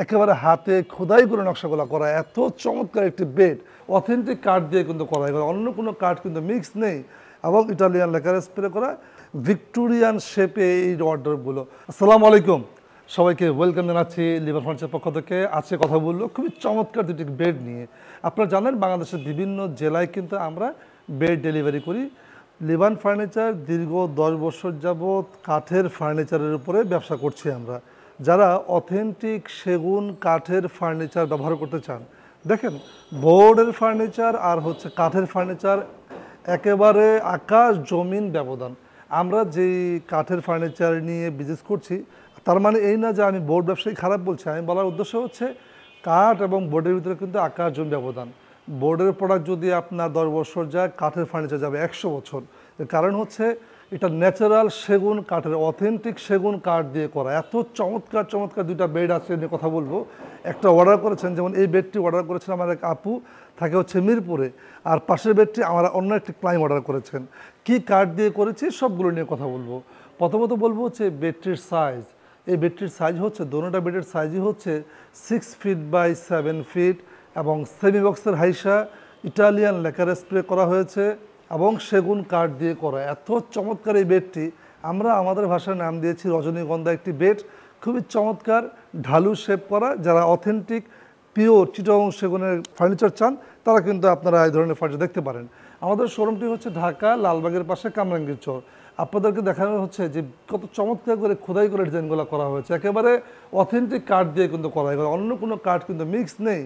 একেবারে হাতে খোদাই করে নকশাগুলো করা, এত চমৎকার একটি বেড অথেন্টিক কাঠ দিয়ে কিন্তু করা, অন্য কোনো কাঠ কিন্তু মিক্স নেই, এবং ইটালিয়ান লেকার স্প্রে করা, ভিক্টোরিয়ান শেপে এই ওয়ার্ডরোবগুলো। আসসালামু আলাইকুম, সবাইকে ওয়েলকাম জানাচ্ছি লিভার ফার্নিচার পক্ষ থেকে। আজকে কথা বললো খুবই চমৎকার দুটি বেড নিয়ে। আপনারা জানেন বাংলাদেশের বিভিন্ন জেলায় কিন্তু আমরা বেড ডেলিভারি করি। লিভান ফার্নিচার দীর্ঘ 10 বছর যাবৎ কাঠের ফার্নিচারের উপরে ব্যবসা করছি আমরা। যারা অথেন্টিক সেগুন কাঠের ফার্নিচার ব্যবহার করতে চান, দেখেন বোর্ডের ফার্নিচার আর হচ্ছে কাঠের ফার্নিচার একেবারে আকাশ জমিন ব্যবধান। আমরা যেই কাঠের ফার্নিচার নিয়ে বিজনেস করছি তার মানে এই না যে আমি বোর্ড ব্যবসায়ী খারাপ বলছি। আমি বলার উদ্দেশ্য হচ্ছে কাঠ এবং বোর্ডের ভিতরে কিন্তু আকাশ জমিন ব্যবধান। বোর্ডের প্রোডাক্ট যদি আপনার 10 বছর যায়, কাঠের ফার্নিচার যাবে 100 বছর। এর কারণ হচ্ছে এটা ন্যাচারাল সেগুন কাঠের, অথেন্টিক সেগুন কাঠ দিয়ে করা। এত চমৎকার চমৎকার দুইটা বেড আছে নিয়ে কথা বলবো। একটা অর্ডার করেছেন, যেমন এই বেডটি অর্ডার করেছেন আমার এক আপু, থাকে হচ্ছে মিরপুরে, আর পাশের বেডটি আমার অন্য একটি ক্লায়েন্ট অর্ডার করেছেন। কি কাঠ দিয়ে করেছি সবগুলো নিয়ে কথা বলবো। প্রথমত বলবো হচ্ছে বেডটির সাইজ। এই বেডটির সাইজ হচ্ছে, দোনোটা বেডের সাইজই হচ্ছে 6 ফিট বাই 7 ফিট, এবং সেমি বক্সের হাইসা ইটালিয়ান লেকার স্প্রে করা হয়েছে এবং সেগুন কাঠ দিয়ে করা। এত চমৎকার এই বেডটি আমরা আমাদের ভাষায় নাম দিয়েছি রজনীগন্ধা। একটি বেড খুবই চমৎকার, ঢালু শেপ করা। যারা অথেন্টিক পিওর চিটাগং সেগুনের ফার্নিচার চান তারা কিন্তু আপনারা এই ধরনের ফার্নিচার দেখতে পারেন। আমাদের শোরুমটি হচ্ছে ঢাকা লালবাগের পাশে কামরাঙ্গীর চর। আপনাদেরকে দেখানো হচ্ছে যে কত চমৎকার করে খোদাই করে ডিজাইনগুলো করা হয়েছে, একেবারে অথেন্টিক কাঠ দিয়ে কিন্তু করা, অন্য কোনো কাঠ কিন্তু মিক্স নেই,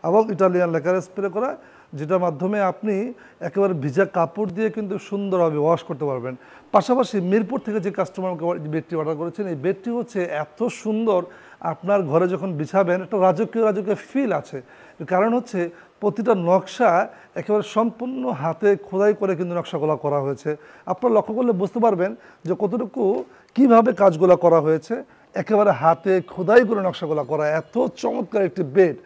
এবং ইটালিয়ান লেকার স্প্রে করা, যেটার মাধ্যমে আপনি একেবারে ভিজা কাপড় দিয়ে কিন্তু সুন্দরভাবে ওয়াশ করতে পারবেন। পাশাপাশি মিরপুর থেকে যে কাস্টমারকে বেডটি অর্ডার করেছেন, এই বেডটি হচ্ছে এত সুন্দর, আপনার ঘরে যখন বিছাবেন একটা রাজকীয় রাজকীয় ফিল আছে। কারণ হচ্ছে প্রতিটা নকশা একেবারে সম্পূর্ণ হাতে খোদাই করে কিন্তু নকশাগুলো করা হয়েছে। আপনারা লক্ষ্য করলে বুঝতে পারবেন যে কতটুকু কীভাবে কাজগুলো করা হয়েছে, একেবারে হাতে খোদাই করে নকশাগুলো করা। এত চমৎকার একটি বেড,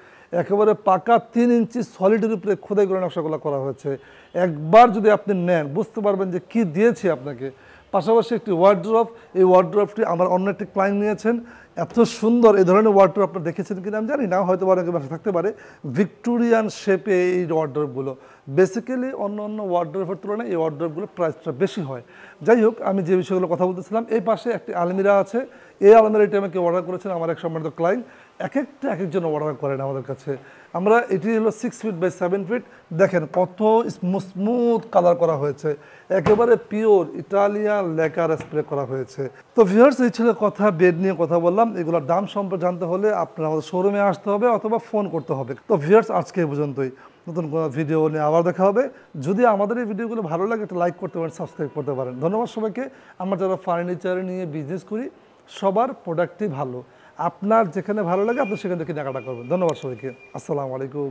একেবারে পাকা 3 ইঞ্চি সলিডের উপরে খোদাই করে নকশাগুলো করা হয়েছে। একবার যদি আপনি নেন বুঝতে পারবেন যে কি দিয়েছি আপনাকে। পাশাপাশি একটি ওয়ার্ড্রপ, এই ওয়ার্ড্রপটি আমার অন্য একটি ক্লায়েন্ট নিয়েছেন। এত সুন্দর এই ধরনের ওয়ার্ড্রপ আপনারা দেখেছেন কিনা আমি জানি না, হয়তো অনেকের বাসা থাকতে পারে। ভিক্টোরিয়ান শেপে এই ওয়ার্ড্রপগুলো, বেসিক্যালি অন্য অন্য ওয়ার্ড্রপের তুলনায় এই ওয়ার্ড্রপগুলো প্রাইসটা বেশি হয়। যাই হোক, আমি যে বিষয়গুলো কথা বলতেছিলাম, এই পাশে একটি আলমিরা আছে। এই আলমিরাটি আমাকে অর্ডার করেছেন আমার এক সম্মানিত ক্লায়েন্ট। এক একজন অর্ডার করেন আমাদের কাছে। আমরা এটি হলো 6 ফিট বাই 7 ফিট। দেখেন কত স্মুথ কালার করা হয়েছে, একেবারে পিওর ইটালিয়ান লেকার স্প্রে করা হয়েছে। তো ভিউয়ার্স, এই ছিল কথা, বেড নিয়ে কথা বললাম। এগুলোর দাম সম্পর্কে জানতে হলে আপনার আমাদের শোরুমে আসতে হবে অথবা ফোন করতে হবে। তো ভিউয়ার্স, আজকে এই পর্যন্তই। নতুন কোনো ভিডিও নিয়ে আবার দেখা হবে। যদি আমাদের এই ভিডিওগুলো ভালো লাগে একটা লাইক করতে পারেন, সাবস্ক্রাইব করতে পারেন। ধন্যবাদ সবাইকে। আমরা যারা ফার্নিচার নিয়ে বিজনেস করি সবার প্রোডাক্টই ভালো। আপনার যেখানে ভালো লাগে আপনি সেখান থেকে কেনাকাটা করবেন। ধন্যবাদ সবাইকে। আসসালামু আলাইকুম।